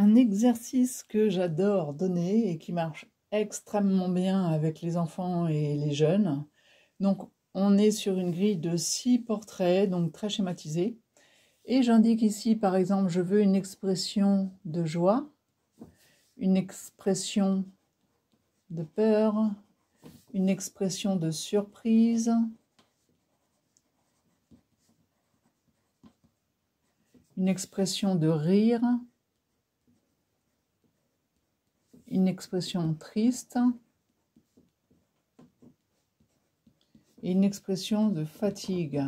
un exercice que j'adore donner et qui marche extrêmement bien avec les enfants et les jeunes. Donc, on est sur une grille de 6 portraits, donc très schématisés. Et j'indique ici, par exemple, je veux une expression de joie, une expression de peur, une expression de surprise, une expression de rire, une expression triste et une expression de fatigue.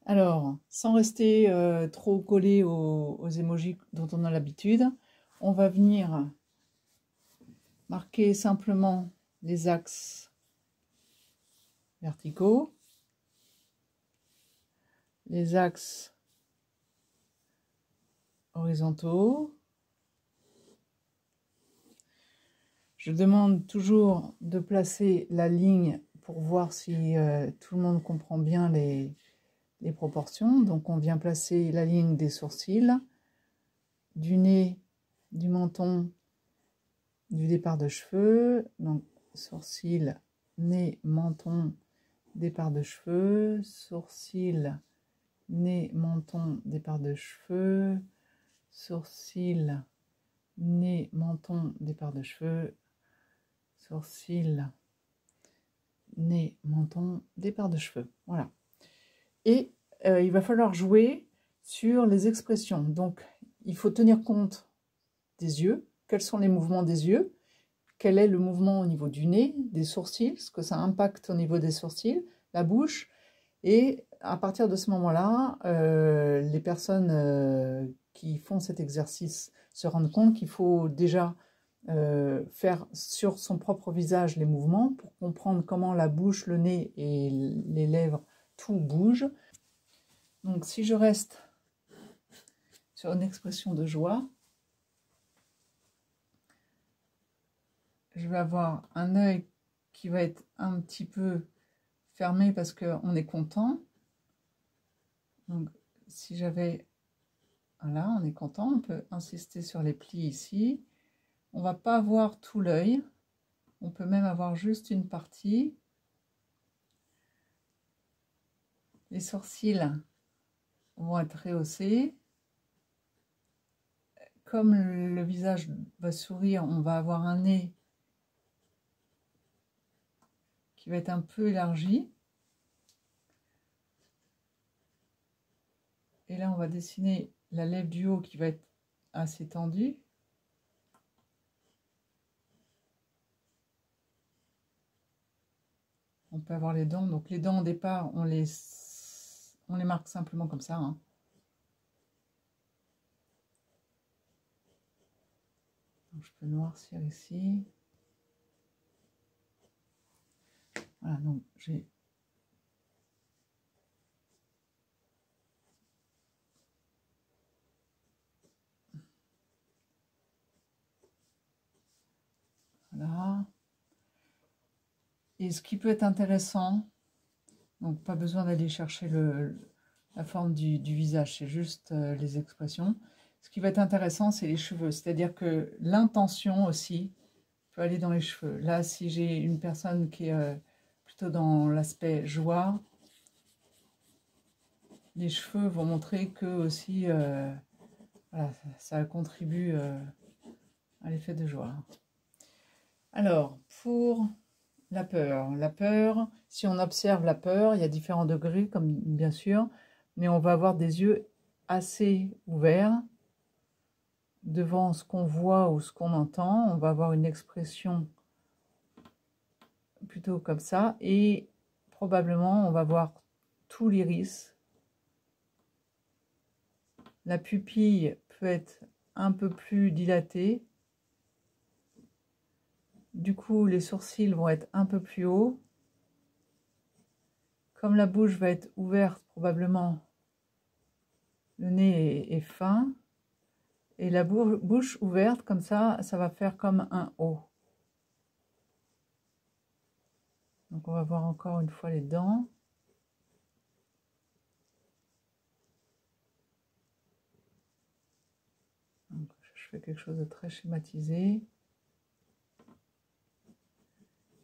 Alors, sans rester trop collé aux émojis dont on a l'habitude, on va venir marquer simplement les axes verticaux, les axes horizontaux. Je demande toujours de placer la ligne pour voir si tout le monde comprend bien les proportions. Donc on vient placer la ligne des sourcils, du nez, du menton, du départ de cheveux. Donc sourcils, nez, menton, départ de cheveux, sourcils, nez, menton, départ de cheveux, sourcils, nez, menton, départ de cheveux, sourcils, nez, menton, départ de cheveux. Voilà. Et il va falloir jouer sur les expressions. Donc, il faut tenir compte des yeux. Quels sont les mouvements des yeux? Quel est le mouvement au niveau du nez, des sourcils? Ce que ça impacte au niveau des sourcils, la bouche. Et à partir de ce moment-là, les personnes qui font cet exercice se rendent compte qu'il faut déjà faire sur son propre visage les mouvements pour comprendre comment la bouche, le nez et les lèvres, tout bouge. Donc si je reste sur une expression de joie, je vais avoir un œil qui va être un petit peu fermé parce qu'on est content. Donc si j'avais... Voilà, on est content, on peut insister sur les plis ici. On ne va pas avoir tout l'œil, on peut même avoir juste une partie. Les sourcils vont être rehaussés. Comme le visage va sourire, on va avoir un nez qui va être un peu élargi. Et là, on va dessiner la lèvre du haut qui va être assez tendue. On peut avoir les dents. Donc les dents au départ, on les marque simplement comme ça. Hein. Donc, je peux noircir ici. Voilà, donc j'ai... Voilà. Et ce qui peut être intéressant, donc pas besoin d'aller chercher la forme du visage, c'est juste les expressions. Ce qui va être intéressant, c'est les cheveux, c'est-à-dire que l'intention aussi peut aller dans les cheveux. Là, si j'ai une personne qui est plutôt dans l'aspect joie, les cheveux vont montrer que aussi, voilà, ça contribue à l'effet de joie. Alors, pour... la peur, si on observe la peur, il y a différents degrés, comme bien sûr, mais on va avoir des yeux assez ouverts devant ce qu'on voit ou ce qu'on entend. On va avoir une expression plutôt comme ça, et probablement on va voir tout l'iris. La pupille peut être un peu plus dilatée. Du coup, les sourcils vont être un peu plus hauts. Comme la bouche va être ouverte, probablement, le nez est fin. Et la bouche ouverte, comme ça va faire comme un O. Donc on va voir encore une fois les dents. fais quelque chose de très schématisé.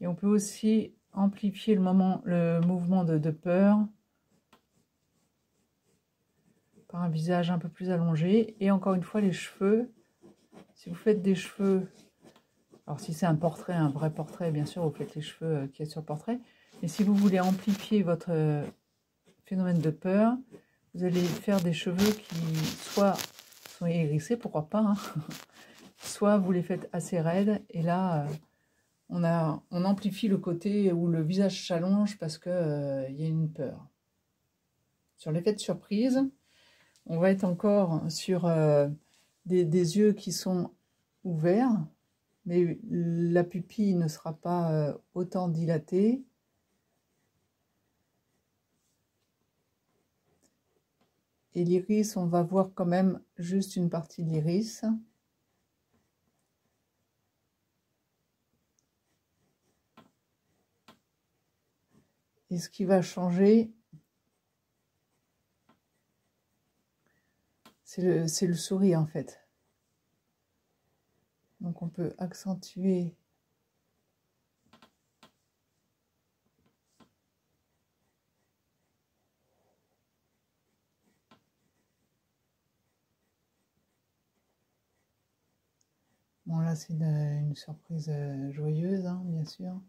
Et on peut aussi amplifier le mouvement de peur par un visage un peu plus allongé. Et encore une fois, les cheveux, si vous faites des cheveux, alors si c'est un portrait, un vrai portrait, bien sûr, vous faites les cheveux qui est sur le portrait. Mais si vous voulez amplifier votre phénomène de peur, vous allez faire des cheveux qui soit sont hérissés, pourquoi pas, hein, soit vous les faites assez raides. Et là, on amplifie le côté où le visage s'allonge parce qu'il y a une peur. Sur l'effet de surprise, on va être encore sur des yeux qui sont ouverts, mais la pupille ne sera pas autant dilatée. Et l'iris, on va voir quand même juste une partie de l'iris. Et ce qui va changer, c'est le sourire en fait. Donc on peut accentuer bon là c'est une surprise joyeuse, hein, bien sûr.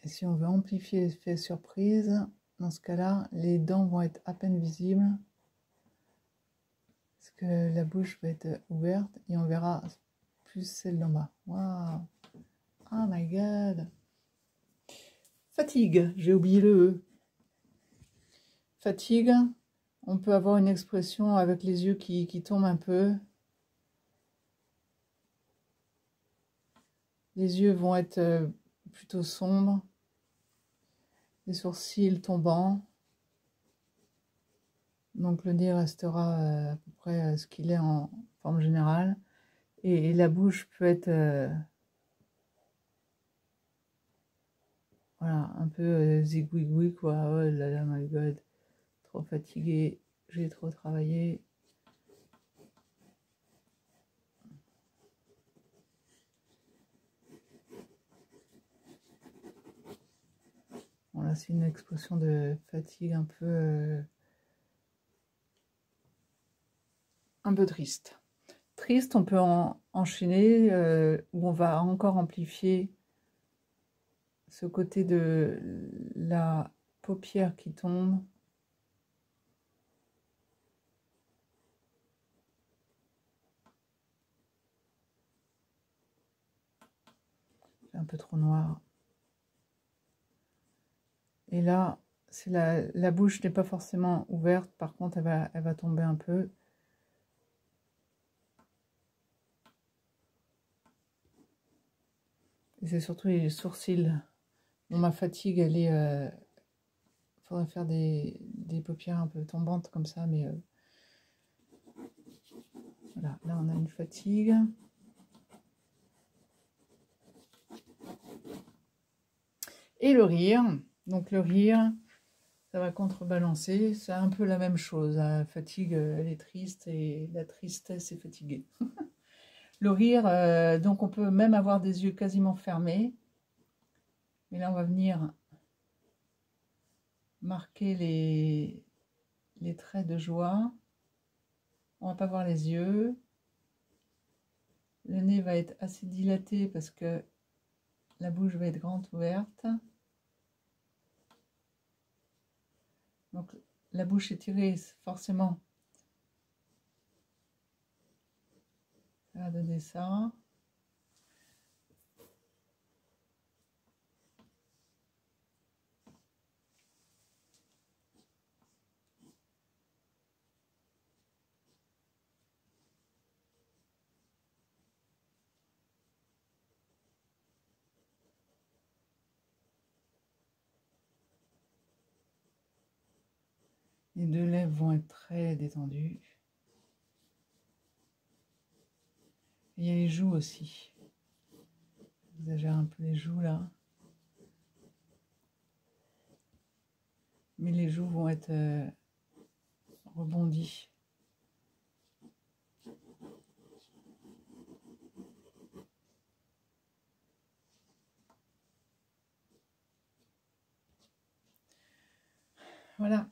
Et si on veut amplifier l'effet surprise, dans ce cas-là, les dents vont être à peine visibles. Parce que la bouche va être ouverte et on verra plus celle d'en bas. Waouh! Oh my god! Fatigue, j'ai oublié le E. Fatigue, on peut avoir une expression avec les yeux qui tombent un peu. Les yeux vont être plutôt sombres. Les sourcils tombants. Donc le nez restera à peu près ce qu'il est en forme générale. Et la bouche peut être voilà, un peu zigouigoui quoi. Oh là là, my god. Trop fatiguée, j'ai trop travaillé. Bon là c'est une expression de fatigue un peu triste. Triste, on peut enchaîner où on va encore amplifier ce côté de la paupière qui tombe. C'est un peu trop noir. Et là, la bouche n'est pas forcément ouverte, par contre elle va tomber un peu. Et c'est surtout les sourcils. Bon, ma fatigue, elle est... faudrait faire des paupières un peu tombantes comme ça, mais... voilà, là on a une fatigue. Et le rire. Donc le rire, ça va contrebalancer. C'est un peu la même chose. La fatigue, elle est triste et la tristesse est fatiguée. Le rire, donc on peut même avoir des yeux quasiment fermés. Mais là, on va venir marquer les traits de joie. On va pas voir les yeux. Le nez va être assez dilaté parce que la bouche va être grande ouverte. Donc la bouche étirée, forcément, ça va donner ça. Et de lèvres vont être très détendues. Et il y a les joues aussi. J'exagère un peu les joues là. Mais les joues vont être rebondies. Voilà.